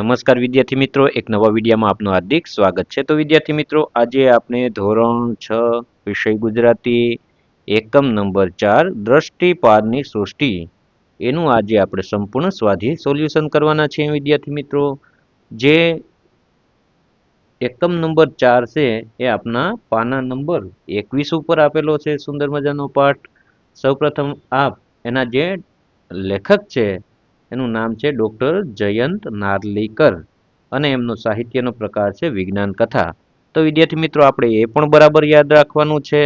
નમસ્કાર વિદ્યાર્થી મિત્રો, એક નવા વિડીયોમાં આપનું હાર્દિક સ્વાગત છે। તો વિદ્યાર્થી મિત્રો, આજે આપણે ધોરણ 6 વિષય ગુજરાતી એકમ નંબર 4 દ્રષ્ટિપારની સૃષ્ટિ એનું આજે આપણે સંપૂર્ણ સ્વાધ્યાય સોલ્યુશન કરવાના છે। વિદ્યાર્થી મિત્રો, જે એકમ નંબર 4 છે એ આપના પાના નંબર 21 ઉપર આપેલો છે। સુંદર મજાનો પાઠ। સૌપ્રથમ આપ એના જે લેખક છે એનું નામ છે ડોક્ટર જયંત નાર્લીકર અને એમનો સાહિત્યનો પ્રકાર છે વિજ્ઞાન કથા। તો વિદ્યાર્થી મિત્રો, આપણે એ પણ બરાબર યાદ રાખવાનું છે।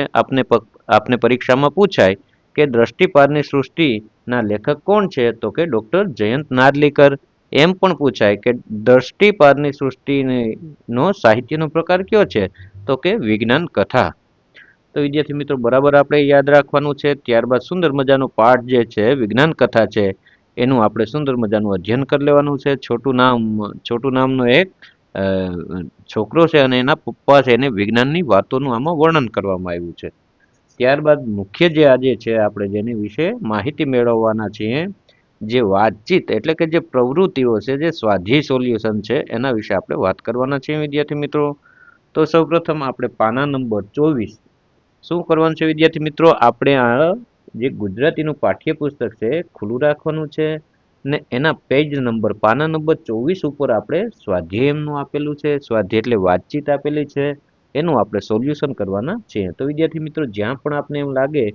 આપને પરીક્ષામાં પૂછાય કે દ્રષ્ટિપારની સૃષ્ટિના લેખક કોણ છે, તો કે ડોક્ટર જયંત નાર્લીકર। એમ પણ પૂછાય કે દ્રષ્ટિપારની સૃષ્ટિનો સાહિત્યનો પ્રકાર કયો છે, તો કે વિજ્ઞાન કથા। તો વિદ્યાર્થી મિત્રો, બરાબર આપણે યાદ રાખવાનું છે। ત્યારબાદ સુંદર મજાનો પાઠ જે છે વિજ્ઞાન કથા છે એનું આપણે સુંદર મજાનું અધ્યયન કરી લેવાનું છે। છોટુ નામનો એક છોકરો છે અને એના પપ્પા છે, એને વિજ્ઞાનની વાતોનું આમાં વર્ણન કરવામાં આવ્યું છે। ત્યારબાદ મુખ્ય જે આજે છે આપણે જેની વિશે માહિતી મેળવવાના છીએ, જે વાતચીત એટલે કે જે પ્રવૃત્તિઓ છે, જે સ્વાધ્યાય સોલ્યુશન છે એના વિશે આપણે વાત કરવાના છીએ વિદ્યાર્થી મિત્રો। તો સૌપ્રથમ આપણે પાના નંબર 24 શું કરવાનું છે વિદ્યાર્થી મિત્રો, આપણે આ જે ગુજરાતીનું પાઠ્યપુસ્તક છે ખુલ્લું રાખવાનું છે ને એના પેજ નંબર પાના નંબર 24 ઉપર આપણે સ્વાધ્યાય એમનું આપેલું છે, સ્વાધ્યાય એટલે વાતચીત આપેલી છે, એનું આપણે સોલ્યુશન કરવાના છીએ। તો વિદ્યાર્થી મિત્રો, જ્યાં પણ આપને એમ લાગે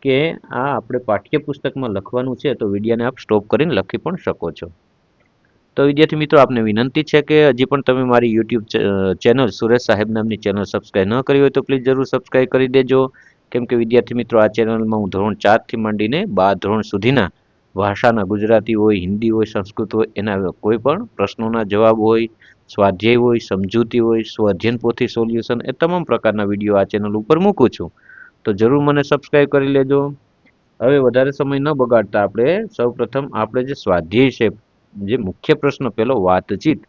કે આ આપણે પાઠ્યપુસ્તકમાં લખવાનું છે તો વિડીયોને આપ સ્ટોપ કરીને લખી પણ શકો છો। તો વિદ્યાર્થી મિત્રો, આપને વિનંતી છે કે હજી પણ તમે મારી યુટ્યુબ ચેનલ સુરેશ સાહેબ નામની ચેનલ સબસ્ક્રાઈબ ન કરી હોય તો પ્લીઝ જરૂર સબસ્ક્રાઈબ કરી દેજો। કેમ કે વિદ્યાર્થી મિત્રો, આ ચેનલમાં હું ધોરણ 4 થી માંડીને 12 ધોરણ સુધીના ભાષાના ગુજરાતી હોય, હિન્દી હોય, સંસ્કૃત હોય, એના કોઈ પણ પ્રશ્નોના જવાબ હોય, સ્વાધ્યાય હોય, સમજૂતી હોય, સ્વઅધ્યયન પોથી સોલ્યુશન, એ તમામ પ્રકારના વિડીયો આ ચેનલ ઉપર મૂકું છું। તો જરૂર મને સબસ્ક્રાઈબ કરી લેજો। હવે વધારે સમય ન બગાડતા આપણે સૌપ્રથમ આપણે જે સ્વાધ્યાય છે, જે મુખ્ય પ્રશ્ન પેલો વાતચીત,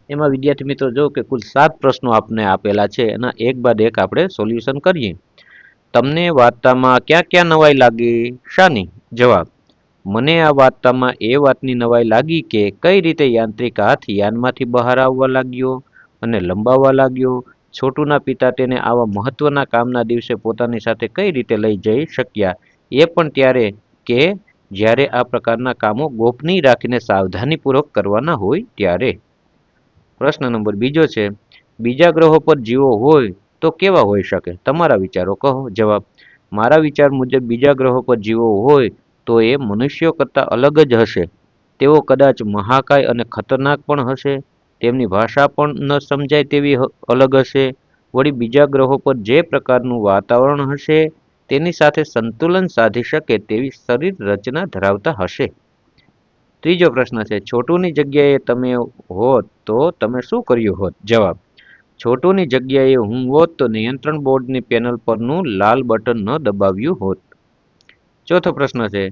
એમાં વિદ્યાર્થી મિત્રો જો કે કુલ 7 પ્રશ્નો આપને આપેલા છે, એના એક બાદ એક આપણે સોલ્યુશન કરીએ। તમને વાર્તામાં ક્યાં ક્યાં નવાઈ લાગી? શાની? જવાબ: મને આ વાર્તામાં એ વાતની નવાઈ લાગી કે કઈ રીતે યાંત્રિક હાથ યાનમાંથી બહાર આવવા લાગ્યો અને લંબાવવા લાગ્યો। છોટુના પિતા તેને આવા મહત્વના કામના દિવસે પોતાની સાથે કઈ રીતે લઈ જઈ શક્યા, એ પણ ત્યારે કે જ્યારે આ પ્રકારના કામો ગોપનીય રાખીને સાવધાનીપૂર્વક કરવાના હોય ત્યારે। પ્રશ્ન નંબર બીજો છે, બીજા ગ્રહો પર જીવો હોય તો કેવા હોઈ શકે? તમારા વિચારો કહો। જવાબ: મારા વિચાર મુજબ બીજા ગ્રહો પર જીવો હોય તો એ મનુષ્યો કરતાં અલગ જ હશે। તેઓ કદાચ મહાકાય અને ખતરનાક પણ હશે। તેમની ભાષા પણ ન સમજાય તેવી અલગ હશે। વળી બીજા ગ્રહો પર જે પ્રકારનું વાતાવરણ હશે તેની સાથે સંતુલન સાધી શકે તેવી શરીર રચના ધરાવતા હશે। ત્રીજો પ્રશ્ન છે, છોટુની જગ્યાએ તમે હોત તો તમે શું કર્યું હોત? જવાબ: છોટુની જગ્યાએ હું હોત તો નિયંત્રણ બોર્ડની પેનલ પરનું લાલ બટન ન દબાવ્યું હોત। ચોથો પ્રશ્ન છે,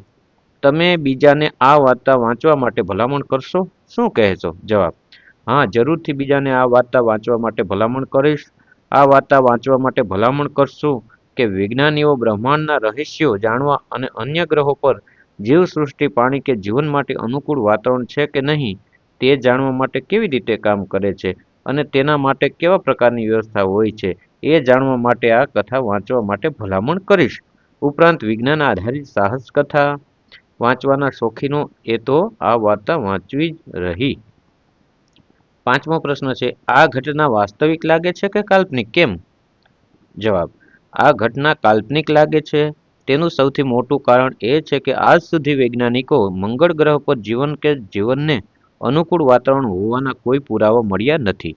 તમે બીજાને આ વાર્તા વાંચવા માટે ભલામણ કરશો? શું કહેશો? જવાબ: હા, જરૂરથી બીજાને આ વાર્તા વાંચવા માટે ભલામણ કરીશ। આ વાર્તા વાંચવા માટે ભલામણ કરશું કે વિજ્ઞાનીઓ બ્રહ્માંડના રહસ્યો જાણવા અને અન્ય ગ્રહો પર જીવસૃષ્ટિ, પાણી કે જીવન માટે અનુકૂળ વાતાવરણ છે કે નહીં તે જાણવા માટે કેવી રીતે કામ કરે છે અને તેના માટે કેવા પ્રકારની વ્યવસ્થા હોય છે એ જાણવા માટે આ કથા વાંચવા માટે ભલામણ કરીશ। ઉપરાંત વિજ્ઞાન આધારિત સાહસ કથા વાંચવાના શોખીનો એ તો આ વાર્તા વાંચવી જ રહી। પાંચમો પ્રશ્ન છે, આ ઘટના વાસ્તવિક લાગે છે કે કાલ્પનિક? કેમ? જવાબ: આ ઘટના કાલ્પનિક લાગે છે। તેનું સૌથી મોટું કારણ એ છે કે આજ સુધી વૈજ્ઞાનિકો મંગળ ગ્રહ પર જીવન કે જીવનને અનુકૂળ વાતાવરણ હોવાના કોઈ પુરાવા મળ્યા નથી।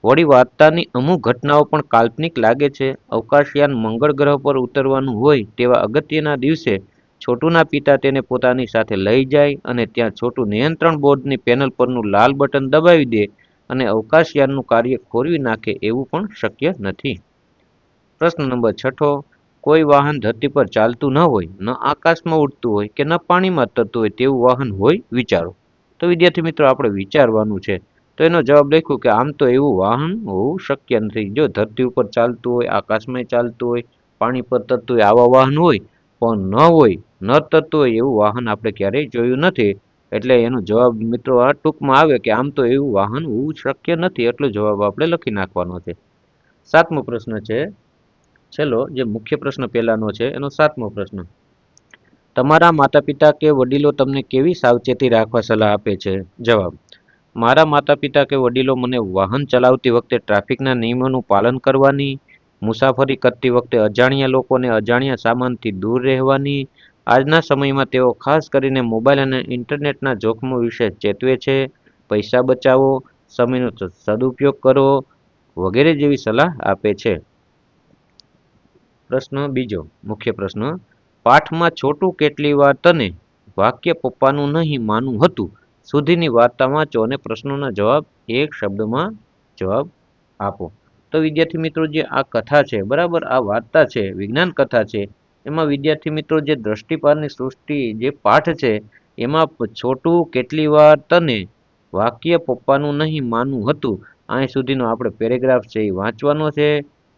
વળી વાર્તાની અમુક ઘટનાઓ પણ કાલ્પનિક લાગે છે। અવકાશયાન મંગળ ગ્રહ પર ઉતરવાનું હોય તેવા અગત્યના દિવસે છોટુના પિતા તેને પોતાની સાથે લઈ જાય અને ત્યાં છોટુ નિયંત્રણ બોર્ડની પેનલ પરનું લાલ બટન દબાવી દે અને અવકાશયાનનું કાર્ય ખોરવી નાખે એવું પણ શક્ય નથી। પ્રશ્ન નંબર 6, કોઈ વાહન ધરતી પર ચાલતું ન હોય, ન આકાશમાં ઉડતું હોય કે ન પાણીમાં તરતું હોય તેવું વાહન હોય, વિચારો। તો વિદ્યાર્થી મિત્રો, આપણે વિચારવાનું છે। તો એનો જવાબ લખ્યું કે આમ તો એવું વાહન હોવું શક્ય નથી। જો ધરતી ઉપર ચાલતું હોય, આકાશમાં ચાલતું હોય, પાણી પર તરતું હોય, આવા વાહન હોય, પણ ન હોય, ન તરતું હોય એવું વાહન આપણે ક્યારેય જોયું નથી। એટલે એનો જવાબ મિત્રો આ ટૂંકમાં આવે કે આમ તો એવું વાહન હોવું શક્ય નથી, એટલો જવાબ આપણે લખી નાખવાનો છે. 7મો પ્રશ્ન છે, છેલ્લો જે મુખ્ય પ્રશ્ન પહેલાનો છે એનો 7મો પ્રશ્ન. તમારા માતા-પિતા કે વડીલો તમને કેવી સાવચેતી રાખવા સલાહ આપે છે? જવાબ: મારા માતા-પિતા કે વડીલો મને વાહન ચલાવતી વખતે ટ્રાફિકના નિયમોનું પાલન કરવાની, મુસાફરી કરતી વખતે અજાણ્યા લોકોને અજાણ્યા સામાનથી દૂર રહેવાની, આજના સમયમાં તેઓ ખાસ કરીને મોબાઈલ અને ઇન્ટરનેટના જોખમો વિશે ચેતવે છે. પૈસા બચાવો, સમયનો સદુપયોગ કરો વગેરે જેવી સલાહ આપે છે. પ્રશ્ન બીજો, મુખ્ય પ્રશ્ન. પાઠમાં છોટું કેટલી વાર તને વાક્ય પપ્પાનું નહીં માનું હતું સુધીની વાર્તા વાંચો અને પ્રશ્નોના જવાબ એક શબ્દમાં જવાબ આપો. તો વિદ્યાર્થી મિત્રો જે આ કથા છે, બરાબર, આ વાર્તા છે, વિજ્ઞાન કથા છે, એમાં વિદ્યાર્થી મિત્રો જે દ્રષ્ટિપાતની સૃષ્ટિ જે પાઠ છે એમાં છોટું કેટલી વાર તને વાક્ય પપ્પાનું નહીં માનું હતું અહીં સુધીનો આપણે પેરેગ્રાફ છે એ વાંચવાનો છે.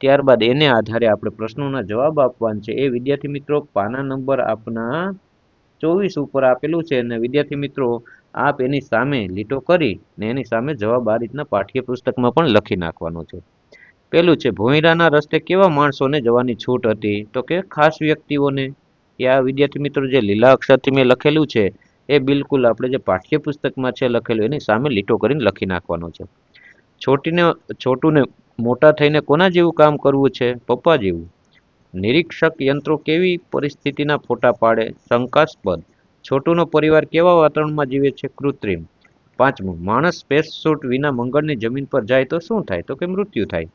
ત્યારબાદ એને આધારે આપણે પ્રશ્નોના જવાબ આપવાના છે. એ વિદ્યાર્થી મિત્રો પાના નંબર આપના 24 ઉપર આપેલું છે અને વિદ્યાર્થી મિત્રો આપ એની સામે લીટો કરી ને એની સામે જવાબ આ રીતના પાઠ્યપુસ્તકમાં પણ લખી નાખવાનો છે. પેલું છે, ભોંયરાના રસ્તે કેવા માણસોને જવાની છૂટ હતી? તો કે ખાસ વ્યક્તિઓને. આ વિદ્યાર્થી મિત્રો જે લીલા અક્ષરથી મેં લખેલું છે એ બિલકુલ આપણે જે પાઠ્યપુસ્તકમાં છે લખેલું એની સામે લીટો કરીને લખી નાખવાનો છે. છોટુને મોટા થઈને કોના જેવું કામ કરવું છે? પપ્પા જેવું. નિરીક્ષક યંત્રો કેવી પરિસ્થિતિના ફોટા પાડે? શંકાસ્પદ. છોટુનો પરિવાર કેવા વાતાવરણમાં જીવે છે? કૃત્રિમ. 5મું, માણસ સ્પેસ સૂટ વિના મંગળની જમીન પર જાય તો શું થાય? તો કે મૃત્યુ થાય.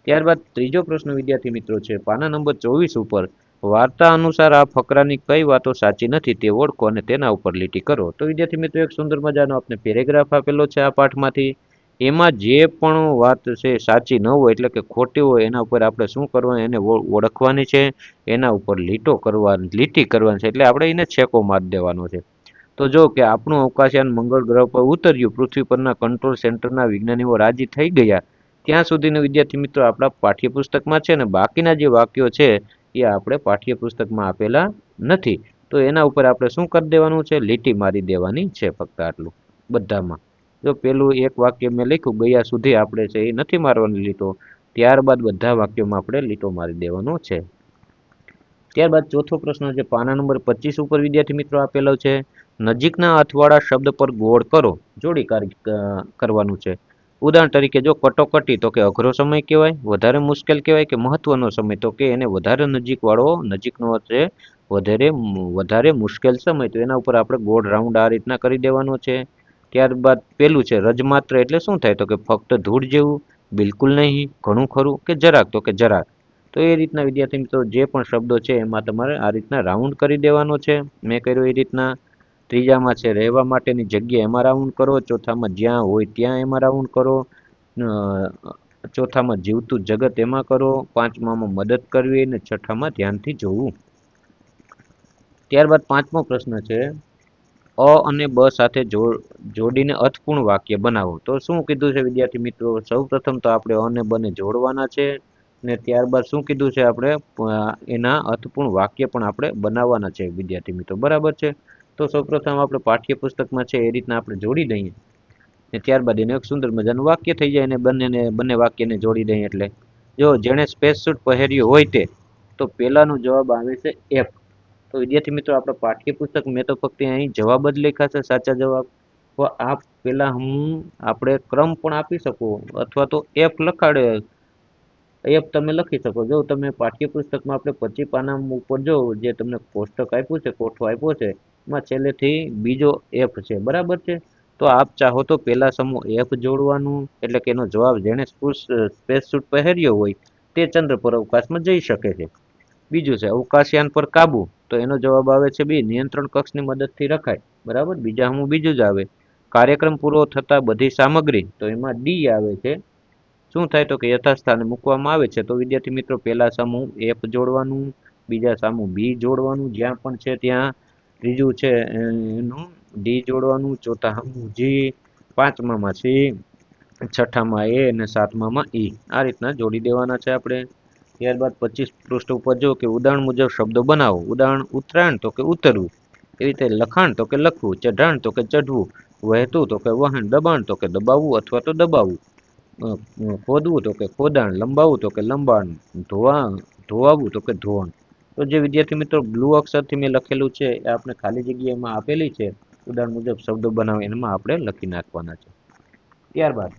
ત્યારબાદ ત્રીજો પ્રશ્ન વિદ્યાર્થી મિત્રો છે પાના નંબર 24 ઉપર. વાર્તા અનુસાર આ ફકરાની કઈ વાતો સાચી નથી તે ઓળખો અને તેના ઉપર લીટી કરો. તો વિદ્યાર્થી મિત્રો એક સુંદર મજાનો આપણે પેરેગ્રાફ આપેલો છે આ પાઠમાંથી. એમાં જે પણ વાત છે સાચી ન હોય એટલે કે ખોટી હોય એના ઉપર આપણે શું કરવાનું, એને ઓળખવાની છે, એના ઉપર લીટી કરવાની છે, એટલે આપણે એને છેકો મારી દેવાનો છે. તો જો કે આપણું અવકાશયાન મંગળ ગ્રહ પર ઉતર્યું, પૃથ્વી પરના કંટ્રોલ સેન્ટરના વિજ્ઞાનીઓ રાજી થઈ ગયા ત્યાં સુધીના વિદ્યાર્થી મિત્રો આપણા પાઠ્યપુસ્તકમાં છે ને બાકીના જે વાક્યો છે એ આપણે પાઠ્યપુસ્તકમાં આપેલા નથી. તો એના ઉપર આપણે શું કરી દેવાનું છે? લીટી મારી દેવાની છે, ફક્ત આટલું બધામાં. જો પેલું એક વાક્ય મેં લખ્યું ગયા સુધી આપણે છે એ નથી મારવાની લીટો, ત્યારબાદ બધા વાક્યોમાં આપણે લીટો મારી દેવાનો છે. ત્યારબાદ ચોથો પ્રશ્ન છે પાના નંબર 25 ઉપર વિદ્યાર્થી મિત્રો આપેલો છે. નજીકના અથવાળા શબ્દ પર ગોળ કરો, જોડી કરવાનું છે. ઉદાહરણ તરીકે જો કટોકટી તો કે અઘરો સમય કહેવાય, વધારે મુશ્કેલ કહેવાય કે મહત્વનો સમય તો કે એને વધારે નજીકવાળો, નજીકનો છે વધારે મુશ્કેલ સમય, તો એના ઉપર આપણે ગોળ રાઉન્ડ આ રીતના કરી દેવાનો છે. ત્યારબાદ પેલું છે રજમાત્ર એટલે શું થાય? તો કે ફક્ત ધૂળ જેવું, બિલકુલ નહીં, ઘણું ખરું કે જરાક? તો કે જરાક. તો એ રીતના વિદ્યાર્થી મિત્રો જે પણ શબ્દો છે એમાં તમારે આ રીતના રાઉન્ડ કરી દેવાનો છે, મેં કર્યો એ રીતના. ત્રીજામાં છે રહેવા માટેની જગ્યા, એમાં રાઉન્ડ કરો. ચોથામાં જ્યાં હોય ત્યાં એમાં રાઉન્ડ કરો. ચોથામાં જીવતું જગત એમાં કરો. પાંચમામાં મદદ કરવી અને છઠ્ઠામાં ધ્યાનથી જોવું. ત્યારબાદ પાંચમો પ્રશ્ન છે અ અને બ સાથે જોડીને અર્થપૂર્ણ વાક્ય બનાવો. તો શું કીધું છે વિદ્યાર્થી મિત્રો? સૌ પ્રથમ તો આપણે અ અને બ ને જોડવાના છે ને ત્યારબાદ શું કીધું છે આપણે એના અર્થપૂર્ણ વાક્ય પણ આપણે બનાવવાના છે વિદ્યાર્થી મિત્રો, બરાબર છે. તો સૌપ્રથમ આપણે પાઠ્યપુસ્તકમાં છે એ રીતના આપણે જોડી દઈએ ને ત્યારબાદ એને એક સુંદર મજાનું વાક્ય થઈ જાય અને બંને વાક્યને જોડી દઈએ એટલે જો જેણે સ્પેસ સૂટ પહેર્યું હોય તે, તો પહેલાનો જવાબ આવે છે એફ. તો વિદ્યાર્થી મિત્રો આપણે પાઠ્યપુસ્તક મેં તો ફક્ત અહીં જવાબ જ લખ્યા છે, સાચા જવાબ. તો આ પેલા આપણે ક્રમ પણ આપી શકો અથવા તો એફ લખાડે, એફ તમે લખી શકો. જો તમે પાઠ્યપુસ્તકમાં આપણે 25 પાના ઉપર જો જે તમને કોષ્ટક આપ્યું છે, કોઠો આપ્યો છે, એમાં છેલ્લેથી બીજો એફ છે, બરાબર છે. તો આપ ચાહો તો પેલા સમૂહ એફ જોડવાનું, એટલે કે એનો જવાબ જેને સ્પેસ સૂટ પહેર્યો હોય તે ચંદ્ર પર અવકાશમાં જઈ શકે છે. બીજું છે અવકાશયાન પર કાબુ, તો એનો જવાબ આવે છે બી, નિયંત્રણ કક્ષની મદદથી રખાય, બરાબર. બીજું જ આવે કાર્યક્રમ પૂરો થતા બધી સામગ્રી, તો એમાં ડી આવે છે. શું થાય? તો કે યથાસ્થાને મૂકવામાં આવે છે. તો વિદ્યાર્થી મિત્રો પહેલા સમૂહ એફ જોડવાનું, બીજા સમૂહ બી જોડવાનું જ્યાં પણ છે ત્યાં, ત્રીજું છે એનું ડી જોડવાનું, ચોથા સમૂહ જી, પાંચમામાં સી, છઠ્ઠામાં એ અને સાતમામાં ઈ, આ રીતના જોડી દેવાના છે આપણે. ત્યારબાદ 25 પૃષ્ઠ ઉપર જો કે ઉદાહરણ મુજબ શબ્દો બનાવો. ઉદાહરણ ઉત્તરાયણ તો કે ઉતરવું, એવી રીતે લખાણ તો કે લખવું, ચઢાણ તો કે ચઢવું, વહેતું તો કે વહન, દબાણ તો કે દબાવવું અથવા તો દબાવવું, ખોદવું તો કે ખોદાણ, લંબાવવું તો કે લંબાણ, ધોવાવું તો કે ધોવાણ. તો જે વિદ્યાર્થી મિત્રો બ્લુ અક્ષરથી મેં લખેલું છે એ આપણે ખાલી જગ્યામાં આપેલી છે ઉદાહરણ મુજબ શબ્દો બનાવી એમાં આપણે લખી નાખવાના છે. ત્યારબાદ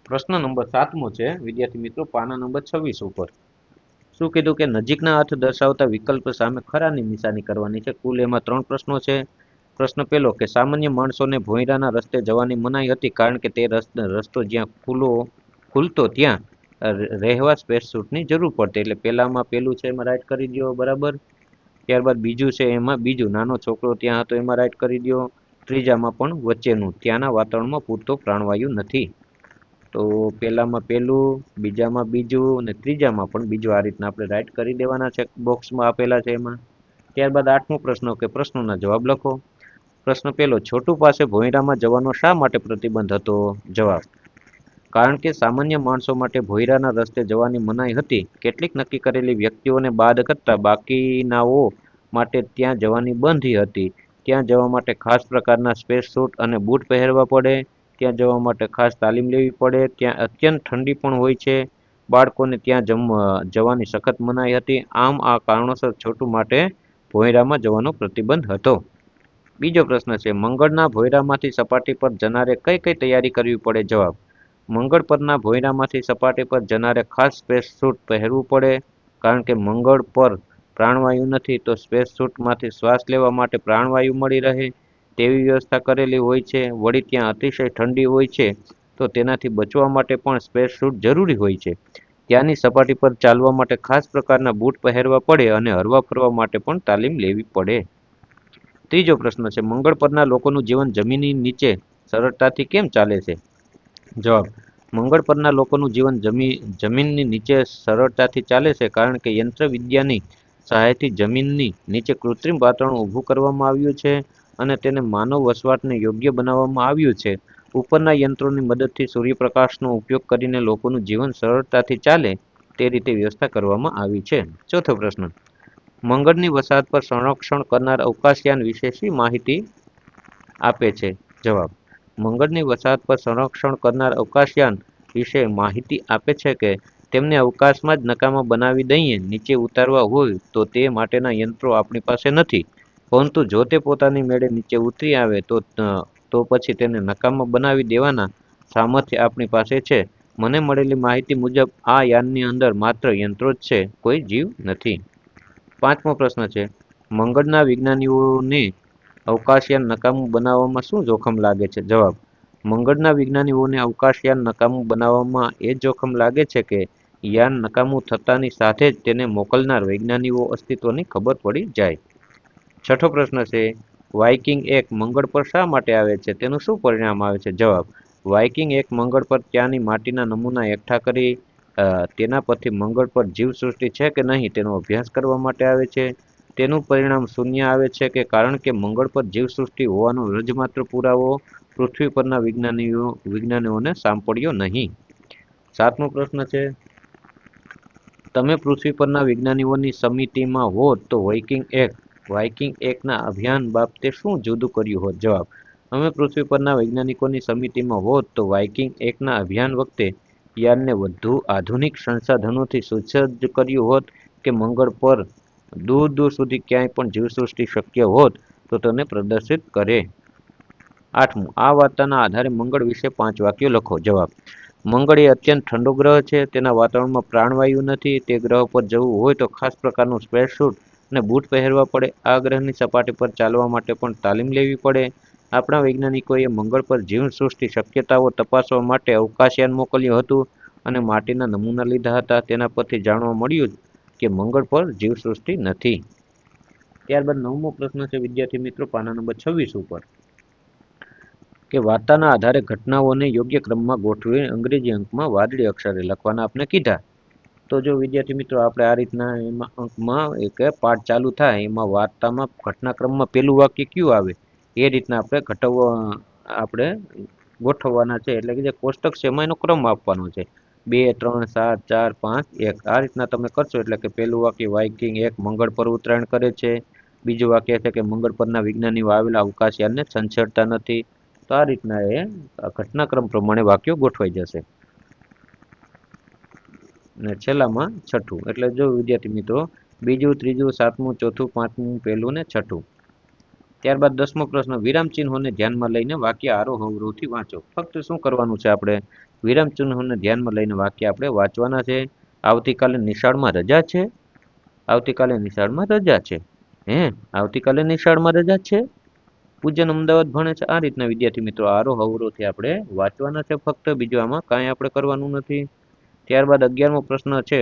પ્રશ્ન નંબર 7મો છે વિદ્યાર્થી મિત્રો પાના નંબર 26 ઉપર. શું કીધું કે નજીકના અર્થ દર્શાવતા વિકલ્પ સામે ખરાની નિશાની કરવાની છે. કુલ એમાં 3 પ્રશ્નો છે. પ્રશ્ન પહેલો કે સામાન્ય માણસોને ભોંયરાના રસ્તે જવાની મનાઈ હતી કારણ કે તે રસ્તો જ્યાં ખુલતો ત્યાં રહેવા સ્પેસ સૂટની જરૂર પડતી. એટલે પહેલામાં પહેલું છે એમાં રાઈટ કરી દો બરાબર. ત્યારબાદ બીજું છે એમાં બીજું નાનો છોકરો ત્યાં હતો એમાં રાઈટ કરી દો. ત્રીજામાં પણ વચ્ચેનું ત્યાંના વાતાવરણમાં પૂરતો પ્રાણવાયુ નથી. તો પહેલામાં પહેલું, બીજામાં બીજું અને ત્રીજામાં પણ બીજું આ રીતના આપણે રાઈટ કરી દેવાના છે બોક્સમાં આપેલા છે એમાં. ત્યારબાદ 8મો પ્રશ્ન કે પ્રશ્નોના જવાબ લખો. પ્રશ્ન પહેલો છોટુ પાસે ભોંયરામાં જવાનો શા માટે પ્રતિબંધ હતો? જવાબ કારણ કે સામાન્ય માણસો માટે ભોંયરાના રસ્તે જવાની મનાઈ હતી. કેટલીક નક્કી કરેલી વ્યક્તિઓને બાદ કરતા બાકીનાઓ માટે ત્યાં જવાની બંધી હતી. ત્યાં જવા માટે ખાસ પ્રકારના સ્પેસ સૂટ અને બૂટ પહેરવા પડે. ત્યાં જવા માટે ખાસ તાલીમ લેવી પડે. ત્યાં અત્યંત ઠંડી પણ હોય છે. બાળકોને ત્યાં જવાની સખત મનાઈ હતી. આમ આ કારણોસર છોટુ માટે ભોંયરામાં જવાનો પ્રતિબંધ હતો. બીજો પ્રશ્ન છે મંગળના ભોંયરામાંથી સપાટી પર જનારે કઈ કઈ તૈયારી કરવી પડે? જવાબ મંગળ પરના ભોંયરામાંથી સપાટી પર જનારે ખાસ સ્પેસ સૂટ પહેરવું પડે. કારણ કે મંગળ પર પ્રાણવાયુ નથી તો સ્પેસ સૂટમાંથી શ્વાસ લેવા માટે પ્રાણવાયુ મળી રહે તેવી વ્યવસ્થા કરેલી હોય છે. વળી ત્યાં અતિશય ઠંડી હોય છે તો તેનાથી બચવા માટે પણ સ્પેસ સૂટ જરૂરી હોય છે. ત્યાંની સપાટી પર ચાલવા માટે ખાસ પ્રકારના બૂટ પહેરવા પડે અને હરવા ફરવા માટે પણ તાલીમ લેવી પડે. ત્રીજો પ્રશ્ન છે મંગળ પરના લોકોનું જીવન જમીનની નીચે સરળતાથી કેમ ચાલે છે? જવાબ મંગળ પરના લોકોનું જીવન જમીનની નીચે સરળતાથી ચાલે છે કારણ કે યંત્ર વિદ્યાની સહાયથી જમીનની નીચે કૃત્રિમ વાતાવરણ ઊભું કરવામાં આવ્યું છે અને તેને માનવ વસવાટને યોગ્ય બનાવવામાં આવ્યું છે. ઉપરના યંત્રોની મદદથી સૂર્યપ્રકાશનો ઉપયોગ કરીને લોકોનું જીવન સરળતાથી ચાલે તે રીતે વ્યવસ્થા કરવામાં આવી છે. ચોથો પ્રશ્ન મંગળની વસાહત પર સંરક્ષણ કરનાર અવકાશયાન વિશે શી માહિતી આપે છે? જવાબ મંગળની વસાહત પર સંરક્ષણ કરનાર અવકાશયાન વિશે માહિતી આપે છે કે તેમને અવકાશમાં જ નકામા બનાવી દઈએ નીચે ઉતારવા હોય તો તે માટેના યંત્રો આપણી પાસે નથી. પરંતુ જો તે પોતાની મેળે નીચે ઉતરી આવે તો પછી તેને નકામા બનાવી દેવાના સામર્થ્ય આપણી પાસે છે. મને મળેલી માહિતી મુજબ આ યાનની અંદર માત્ર યંત્રો જ છે, કોઈ જીવ નથી. 5મો પ્રશ્ન છે મંગળના વિજ્ઞાનીઓને અવકાશયાન નકામું બનાવવામાં શું જોખમ લાગે છે? જવાબ મંગળના વિજ્ઞાનીઓને અવકાશયાન નકામું બનાવવામાં એ જોખમ લાગે છે કે યાન નકામું થતાની સાથે જ તેને મોકલનાર વૈજ્ઞાનિકો અસ્તિત્વની ખબર પડી જાય. છઠ્ઠો પ્રશ્ન છે વાઇકિંગ 1 મંગળ પર શા માટે આવે છે? તેનું શું પરિણામ આવે છે? જવાબ વાઇકિંગ 1 મંગળ પર ત્યાંની માટીના નમૂના એકઠા કરી તેના પરથી મંગળ પર જીવસૃષ્ટિ છે કે નહીં તેનો અભ્યાસ કરવા માટે આવે છે. તેનું પરિણામ શૂન્ય આવે છે કે કારણ કે મંગળ પર જીવસૃષ્ટિ હોવાનો રજમાત્ર પુરાવો પૃથ્વી પરના વિજ્ઞાનીઓને સાંપડ્યો નહીં. 7મો પ્રશ્ન છે તમે પૃથ્વી પરના વિજ્ઞાનીઓની સમિતિમાં હોત તો વાઇકિંગ 1ના અભિયાન બાબતે શું જુદું કર્યું હોત? જવાબ અમે પૃથ્વી પરના વૈજ્ઞાનિકોની સમિતિમાં હોત તો વાઇકિંગ 1ના અભિયાન વખતે યાનને વધુ આધુનિક સંસાધનોથી સુસજ્જ કર્યું હોત કે મંગળ પર દૂર દૂર સુધી ક્યાંય પણ જીવસૃષ્ટિ શક્ય હોત તો તેને પ્રદર્શિત કરે. 8મું આ વાર્તાના આધારે મંગળ વિશે 5 વાક્યો લખો. જવાબ મંગળ એ અત્યંત ઠંડો ગ્રહ છે. તેના વાતાવરણમાં પ્રાણવાયુ નથી. તે ગ્રહ પર જવું હોય તો ખાસ પ્રકારનું સ્પેસ સૂટ અને બૂટ પહેરવા પડે. આ ગ્રહની સપાટી પર ચાલવા માટે પણ તાલીમ લેવી પડે. આપણા વૈજ્ઞાનિકોએ મંગળ પર જીવસૃષ્ટિ શક્યતાઓ તપાસવા માટે અવકાશયાન મોકલ્યું હતું અને માટીના નમૂના લીધા હતા. તેના પરથી જાણવા મળ્યું કે મંગળ પર જીવસૃષ્ટિ નથી. ત્યારબાદ 9મો પ્રશ્ન છે વિદ્યાર્થી મિત્રો પાના નંબર 26 ઉપર કે વાર્તાના આધારે ઘટનાઓને યોગ્ય ક્રમમાં ગોઠવી અંગ્રેજી અંકમાં વાદળી અક્ષરે લખવાના આપણે કીધા. તો જો વિદ્યાર્થી મિત્રો આપણે આ રીતના એમાં અંકમાં એક પાઠ ચાલુ થાય એમાં વાર્તામાં ઘટનાક્રમમાં પહેલું વાક્ય કયું આવે એ રીતના આપણે ગોઠવવાના છે. એટલે કે જે કોષ્ટક છે એમાં એનો ક્રમ આપવાનો છે 2 3 7 4 5 1 આ રીતના તમે કરશો એટલે કે પહેલું વાક્ય વાઇકિંગ 1 મંગળ પર ઉતરાયણ કરે છે. બીજું વાક્ય છે કે મંગળ પરના વિજ્ઞાનીઓ આવેલા અવકાશયાનને છંછેડતા નથી. તો આ રીતના એ ઘટનાક્રમ પ્રમાણે વાક્યો ગોઠવાઈ જશે. અને છેલ્લામાં છઠ્ઠું, એટલે જો વિદ્યાર્થી મિત્રો બીજું, ત્રીજું, સાતમું, ચોથું, પાંચમું, પહેલું ને છઠ્ઠું. ત્યારબાદ 10મો પ્રશ્ન, વિરામ ચિહ્નોને ધ્યાનમાં લઈને વાક્ય આરોહ અવરોહથી વાંચો. ફક્ત શું કરવાનું છે આપણે? વિરામ ચિહ્નોને ધ્યાનમાં લઈને વાક્ય આપણે વાંચવાના છે. આવતીકાલે નિશાળમાં રજા છે. આવતીકાલે નિશાળમાં રજા છે. આવતીકાલે નિશાળમાં રજા છે. પૂજન અમદાવાદ ભણે છે. આ રીતના વિદ્યાર્થી મિત્રો આરોહ અવરોહથી આપણે વાંચવાના છે ફક્ત, બીજું આમાં કાંઈ આપણે કરવાનું નથી. ત્યારબાદ 11મો પ્રશ્ન છે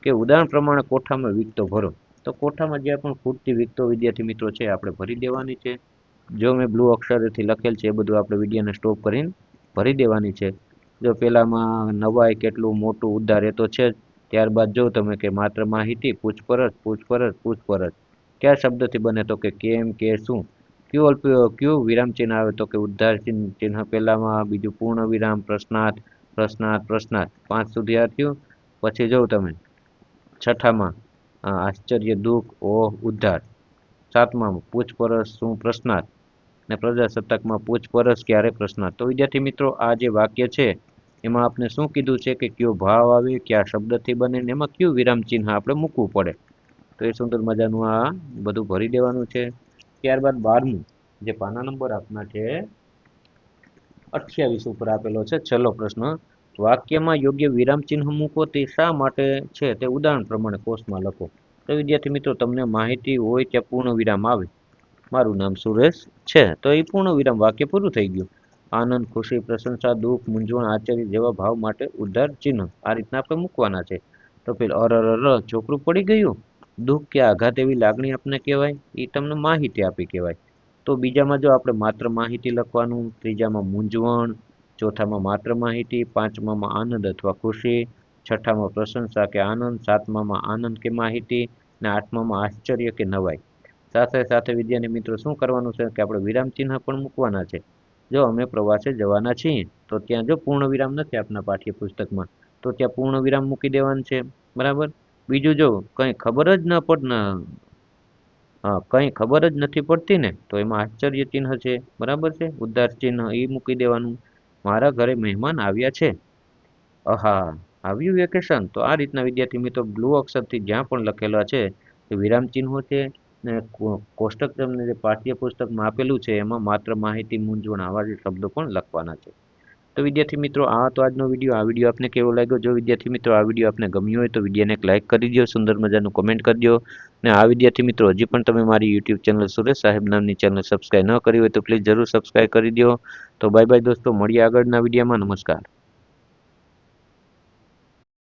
કે ઉદાહરણ પ્રમાણે કોઠામાં વિગતો ભરો. તો કોઠામાં જે પણ ખૂટતી વિગતો વિદ્યાર્થી મિત્રો છે આપણે ભરી દેવાની છે. જો મેં બ્લુ અક્ષરથી લખેલ છે એ બધું આપણે વિડીયોને સ્ટોપ કરીને ભરી દેવાની છે. જો પેલામાં નવાઈ, કેટલું મોટું, ઉદ્ધાર એ તો છે જ. ત્યારબાદ જો તમે કે માત્ર માહિતી, પૂછપરછ, પૂછપરછ, પૂછપરછ કયા શબ્દથી બને? તો કે કેમ, કે, શું. કયું વિરામ ચિહ્ન આવે? તો કે ઉદ્ધાર ચિહ્ન પહેલામાં, બીજું પૂર્ણ વિરામ, પ્રશ્નાર્થ, પ્રશ્નાર્થ, પ્રશ્નાર્થ. 5 સુધી આ થયું. પછી જો તમે છઠ્ઠામાં આશ્ચર્ય, દુઃખ, ઓહ, ઉદ્ધાર. 7મામાં પૂછપરછ, શું, પ્રશ્નાર્થ. ને પ્રજાસત્તાકમાં પૂછપરછ, ક્યારે, પ્રશ્નાર્થ. તો વિદ્યાર્થી મિત્રો આ જે વાક્ય છે એમાં આપણે શું કીધું છે કે કયો ભાવ આવે, કયા શબ્દથી બને, ને એમાં કયું વિરામ ચિહ્ન આપણે મૂકવું પડે. તો એ સુંદર મજાનું આ બધું ભરી દેવાનું છે. ત્યારબાદ 12મું, જે પાના નંબર આપના છે 28 ઉપર આપેલો છે છેલ્લો પ્રશ્ન, વાક્યમાં યોગ્ય વિરામ ચિહ્ન મૂકો તે શા માટે છે તે ઉદાહરણ પ્રમાણે કોષમાં લખો. તો વિદ્યાર્થી મિત્રો તમને માહિતી હોય ત્યાં પૂર્ણ વિરામ આવે. મારું નામ સુરેશ છે, તો એ પૂર્ણ વિરામ, વાક્ય પૂરું થઈ ગયું. આનંદ, ખુશી, પ્રશંસા, દુઃખ, મૂંઝવણ, આશ્ચર્ય જેવા ભાવ માટે ઉદ્ધાર ચિહ્ન આ રીતના આપણે મૂકવાના છે. તો પેલું છોકરું પડી ગયું, દુઃખ કે આઘાત એવી લાગણી આપણે કહેવાય, એ તમને માહિતી આપી કહેવાય. તો બીજામાં જો આપણે માત્ર માહિતી લખવાનું, ત્રીજામાં મૂંઝવણ, ચોથામાં માત્ર માહિતી, પાંચમામાં આનંદ અથવા ખુશી, છઠ્ઠામાં પ્રશંસા કે આનંદ, સાતમામાં આનંદ કે માહિતી, ને આઠમામાં આશ્ચર્ય કે નવાઈ. સાથે સાથે વિદ્યાર્થી મિત્રો શું કરવાનું છે કે આપણે વિરામ ચિહ્ન પણ મૂકવાના છે. જો અમે પ્રવાસે જવાના છીએ તો ત્યાં જો પૂર્ણ વિરામ નથી આપણા પાઠ્યપુસ્તકમાં તો ત્યાં પૂર્ણ વિરામ મૂકી દેવાનું છે. બરાબર. બીજું જો કંઈ ખબર જ ન પડ કંઈ ખબર જ નથી પડતી ને તો એમાં આશ્ચર્ય ચિહ્ન છે. બરાબર છે. ઉદ્ધાર ચિહ્ન એ મૂકી દેવાનું. મારા ઘરે મહેમાન આવ્યા છે. આહા, આવ્યું વેકેશન. તો આ રીતના વિદ્યાર્થી મિત્રો બ્લુ અક્ષરથી જ્યાં પણ લખેલા છે એ વિરામ ચિહ્નો છે. ને કોષ્ટક તમને જે પાઠ્યપુસ્તકમાં આપેલું છે એમાં માત્ર માહિતી, મૂંઝવણ આવા જે શબ્દો પણ લખવાના છે. તો વિદ્યાર્થી મિત્રો આ તો આજનો વિડીયો. આ વિડીયો આપને કેવો લાગ્યો? જો વિદ્યાર્થી મિત્રો આ વિડીયો આપને ગમ્યો હોય તો વિડીયોને એક લાઇક કરી દો, સુંદર મજાનું કોમેન્ટ કરી દો. ને આ વિદ્યાર્થી મિત્રો હજી પણ તમે મારી યુટ્યુબ ચેનલ સુરેશ સાહેબ નામની ચેનલ સબસ્ક્રાઈબ ન કરી હોય તો પ્લીઝ જરૂર સબસ્ક્રાઈબ કરી દો. તો બાય બાય દોસ્તો, મળીએ આગળના વિડીયોમાં. નમસ્કાર.